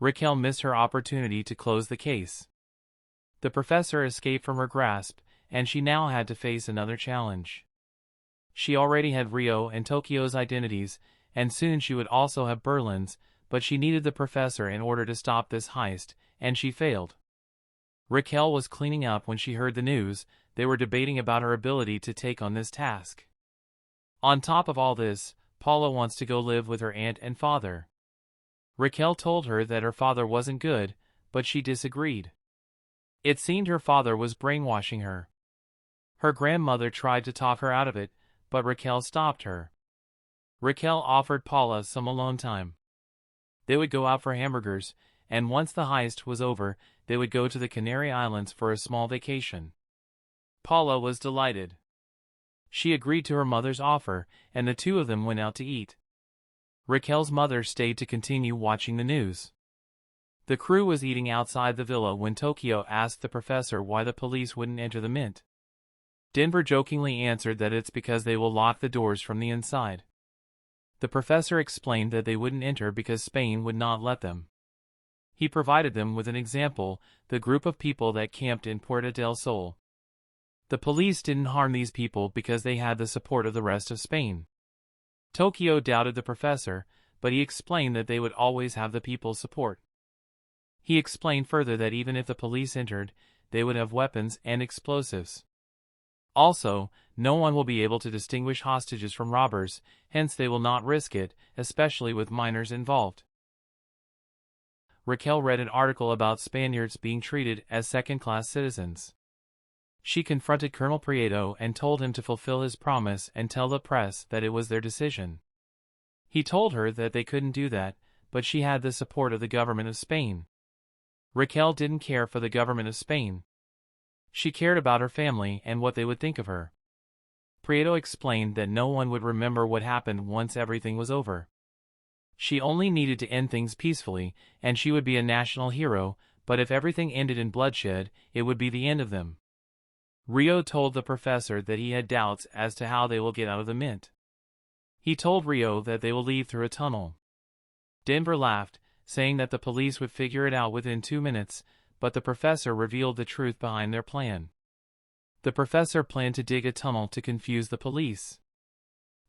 Raquel missed her opportunity to close the case. The professor escaped from her grasp, and she now had to face another challenge. She already had Rio and Tokyo's identities, and soon she would also have Berlin's, but she needed the professor in order to stop this heist, and she failed. Raquel was cleaning up when she heard the news. They were debating about her ability to take on this task. On top of all this, Paula wants to go live with her aunt and father. Raquel told her that her father wasn't good, but she disagreed. It seemed her father was brainwashing her. Her grandmother tried to talk her out of it, but Raquel stopped her. Raquel offered Paula some alone time. They would go out for hamburgers, and once the heist was over, they would go to the Canary Islands for a small vacation. Paula was delighted. She agreed to her mother's offer, and the two of them went out to eat. Raquel's mother stayed to continue watching the news. The crew was eating outside the villa when Tokyo asked the professor why the police wouldn't enter the mint. Denver jokingly answered that it's because they will lock the doors from the inside. The professor explained that they wouldn't enter because Spain would not let them. He provided them with an example, the group of people that camped in Puerta del Sol. The police didn't harm these people because they had the support of the rest of Spain. Tokyo doubted the professor, but he explained that they would always have the people's support. He explained further that even if the police entered, they would have weapons and explosives. Also, no one will be able to distinguish hostages from robbers, hence they will not risk it, especially with minors involved. Raquel read an article about Spaniards being treated as second-class citizens. She confronted Colonel Prieto and told him to fulfill his promise and tell the press that it was their decision. He told her that they couldn't do that, but she had the support of the government of Spain. Raquel didn't care for the government of Spain. She cared about her family and what they would think of her. Prieto explained that no one would remember what happened once everything was over. She only needed to end things peacefully, and she would be a national hero, but if everything ended in bloodshed, it would be the end of them. Rio told the professor that he had doubts as to how they will get out of the mint. He told Rio that they will leave through a tunnel. Denver laughed, saying that the police would figure it out within 2 minutes, but the professor revealed the truth behind their plan. The professor planned to dig a tunnel to confuse the police.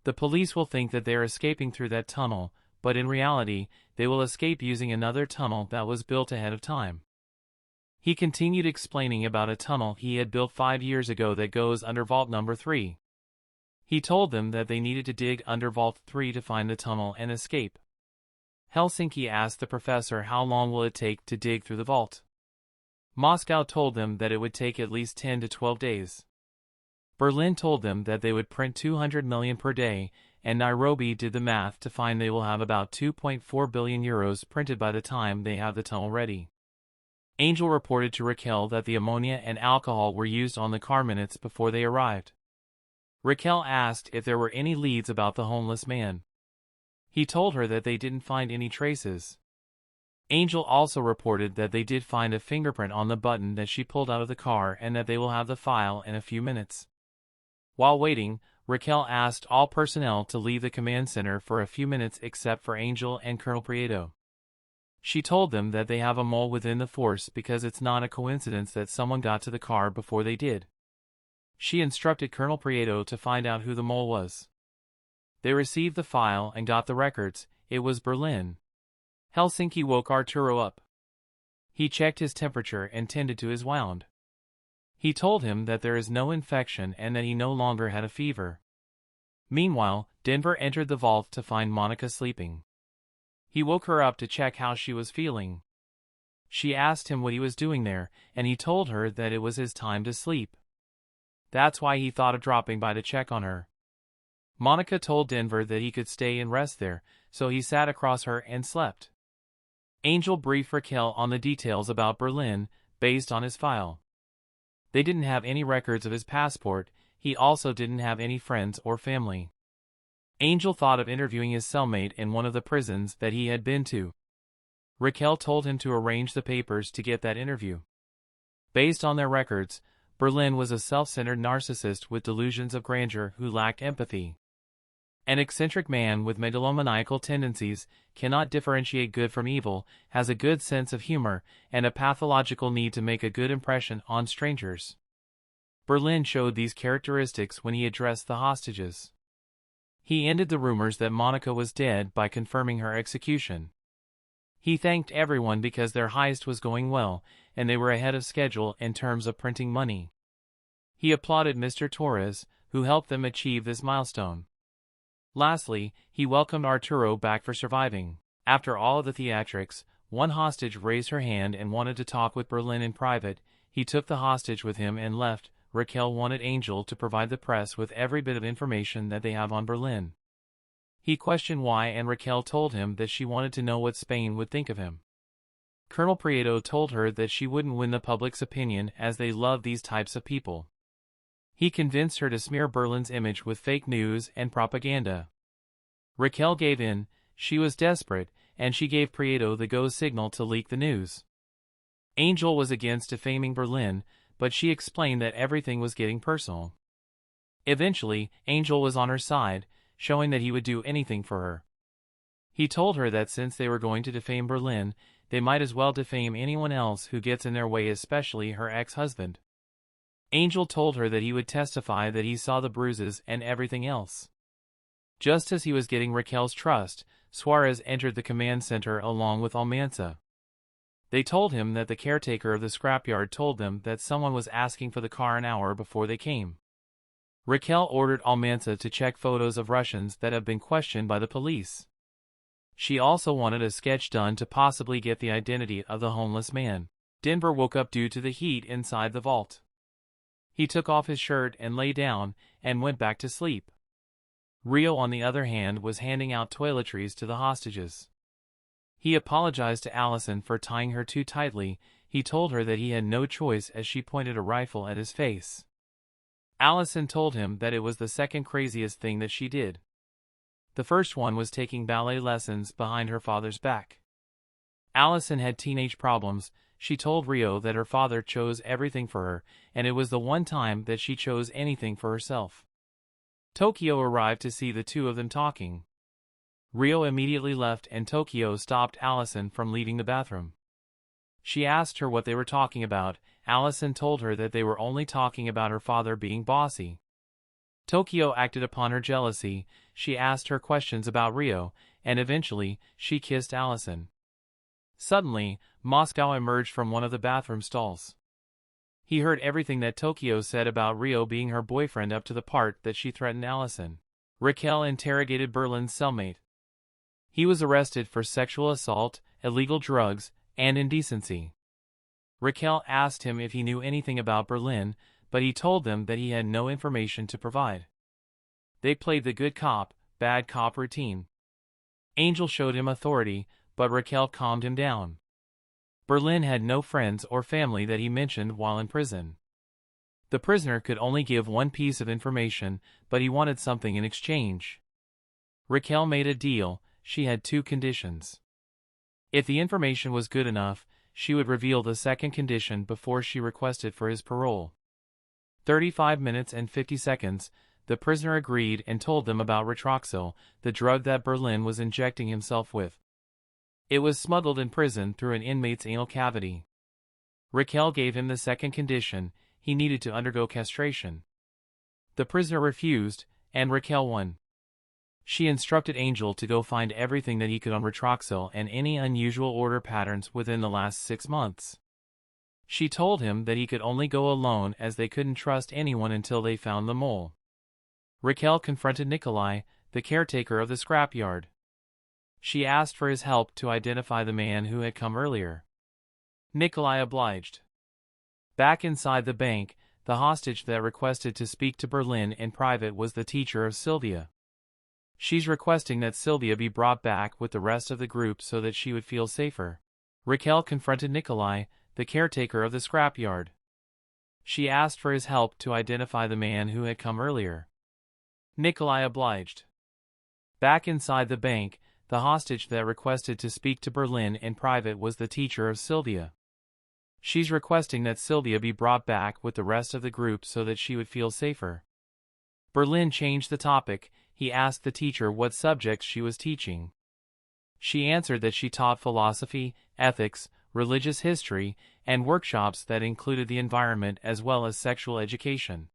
The police will think that they are escaping through that tunnel, but in reality, they will escape using another tunnel that was built ahead of time. He continued explaining about a tunnel he had built 5 years ago that goes under Vault Number 3. He told them that they needed to dig under Vault 3 to find the tunnel and escape. Helsinki asked the professor how long will it take to dig through the vault. Moscow told them that it would take at least 10 to 12 days. Berlin told them that they would print 200 million per day, and Nairobi did the math to find they will have about 2.4 billion euros printed by the time they have the tunnel ready. Angel reported to Raquel that the ammonia and alcohol were used on the car minutes before they arrived. Raquel asked if there were any leads about the homeless man. He told her that they didn't find any traces. Angel also reported that they did find a fingerprint on the button that she pulled out of the car and that they will have the file in a few minutes. While waiting, Raquel asked all personnel to leave the command center for a few minutes except for Angel and Colonel Prieto. She told them that they have a mole within the force because it's not a coincidence that someone got to the car before they did. She instructed Colonel Prieto to find out who the mole was. They received the file and got the records. It was Berlin. Helsinki woke Arturo up. He checked his temperature and tended to his wound. He told him that there is no infection and that he no longer had a fever. Meanwhile, Denver entered the vault to find Monica sleeping. He woke her up to check how she was feeling. She asked him what he was doing there, and he told her that it was his time to sleep. That's why he thought of dropping by to check on her. Monica told Denver that he could stay and rest there, so he sat across her and slept. Angel briefed Raquel on the details about Berlin, based on his file. They didn't have any records of his passport. He also didn't have any friends or family. Angel thought of interviewing his cellmate in one of the prisons that he had been to. Raquel told him to arrange the papers to get that interview. Based on their records, Berlin was a self-centered narcissist with delusions of grandeur who lacked empathy. An eccentric man with megalomaniacal tendencies cannot differentiate good from evil, has a good sense of humor, and a pathological need to make a good impression on strangers. Berlin showed these characteristics when he addressed the hostages. He ended the rumors that Monica was dead by confirming her execution. He thanked everyone because their heist was going well, and they were ahead of schedule in terms of printing money. He applauded Mr. Torres, who helped them achieve this milestone. Lastly, he welcomed Arturo back for surviving. After all of the theatrics, one hostage raised her hand and wanted to talk with Berlin in private. He took the hostage with him and left. Raquel wanted Angel to provide the press with every bit of information that they have on Berlin. He questioned why, and Raquel told him that she wanted to know what Spain would think of him. Colonel Prieto told her that she wouldn't win the public's opinion as they love these types of people. He convinced her to smear Berlin's image with fake news and propaganda. Raquel gave in. She was desperate, and she gave Prieto the go signal to leak the news. Angel was against defaming Berlin, but she explained that everything was getting personal. Eventually, Angel was on her side, showing that he would do anything for her. He told her that since they were going to defame Berlin, they might as well defame anyone else who gets in their way, especially her ex-husband. Angel told her that he would testify that he saw the bruises and everything else. Just as he was getting Raquel's trust, Suarez entered the command center along with Almanza. They told him that the caretaker of the scrapyard told them that someone was asking for the car an hour before they came. Raquel ordered Almanza to check photos of Russians that have been questioned by the police. She also wanted a sketch done to possibly get the identity of the homeless man. Denver woke up due to the heat inside the vault. He took off his shirt and lay down, and went back to sleep. Rio, on the other hand, was handing out toiletries to the hostages. He apologized to Allison for tying her too tightly. He told her that he had no choice as she pointed a rifle at his face. Allison told him that it was the second craziest thing that she did. The first one was taking ballet lessons behind her father's back. Allison had teenage problems. She told Rio that her father chose everything for her, and it was the one time that she chose anything for herself. Tokyo arrived to see the two of them talking. Rio immediately left, and Tokyo stopped Allison from leaving the bathroom. She asked her what they were talking about. Allison told her that they were only talking about her father being bossy. Tokyo acted upon her jealousy. She asked her questions about Rio, and eventually, she kissed Allison. Suddenly, Moscow emerged from one of the bathroom stalls. He heard everything that Tokyo said about Rio being her boyfriend up to the part that she threatened Allison. Raquel interrogated Berlin's cellmate. He was arrested for sexual assault, illegal drugs, and indecency. Raquel asked him if he knew anything about Berlin, but he told them that he had no information to provide. They played the good cop, bad cop routine. Angel showed him authority, but Raquel calmed him down. Berlin had no friends or family that he mentioned while in prison. The prisoner could only give one piece of information, but he wanted something in exchange. Raquel made a deal. She had two conditions. If the information was good enough, she would reveal the second condition before she requested for his parole. 35 minutes and 50 seconds, the prisoner agreed and told them about Ritroxil, the drug that Berlin was injecting himself with. It was smuggled in prison through an inmate's anal cavity. Raquel gave him the second condition. He needed to undergo castration. The prisoner refused, and Raquel won. She instructed Angel to go find everything that he could on Ritroxil and any unusual order patterns within the last 6 months. She told him that he could only go alone as they couldn't trust anyone until they found the mole. Raquel confronted Nikolai, the caretaker of the scrapyard. She asked for his help to identify the man who had come earlier. Nikolai obliged. Back inside the bank, the hostage that requested to speak to Berlin in private was the teacher of Sylvia. She's requesting that Sylvia be brought back with the rest of the group so that she would feel safer. Raquel confronted Nikolai, the caretaker of the scrapyard. She asked for his help to identify the man who had come earlier. Nikolai obliged. Back inside the bank, the hostage that requested to speak to Berlin in private was the teacher of Sylvia. She's requesting that Sylvia be brought back with the rest of the group so that she would feel safer. Berlin changed the topic. he asked the teacher what subjects she was teaching. She answered that she taught philosophy, ethics, religious history, and workshops that included the environment as well as sexual education.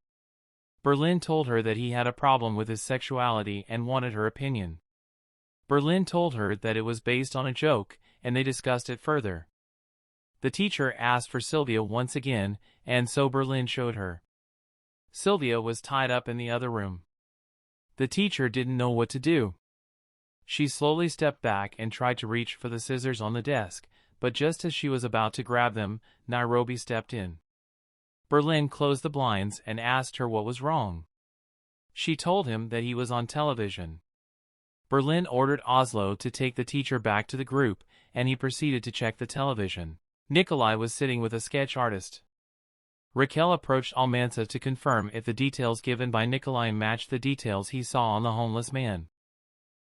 Berlin told her that he had a problem with his sexuality and wanted her opinion. Berlin told her that it was based on a joke, and they discussed it further. The teacher asked for Sylvia once again, and so Berlin showed her. Sylvia was tied up in the other room. The teacher didn't know what to do. She slowly stepped back and tried to reach for the scissors on the desk, but just as she was about to grab them, Nairobi stepped in. Berlin closed the blinds and asked her what was wrong. She told him that he was on television. Berlin ordered Oslo to take the teacher back to the group, and he proceeded to check the television. Nikolai was sitting with a sketch artist. Raquel approached Almanza to confirm if the details given by Nikolai matched the details he saw on the homeless man.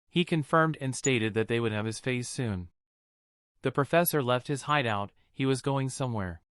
He confirmed and stated that they would have his face soon. The professor left his hideout. He was going somewhere.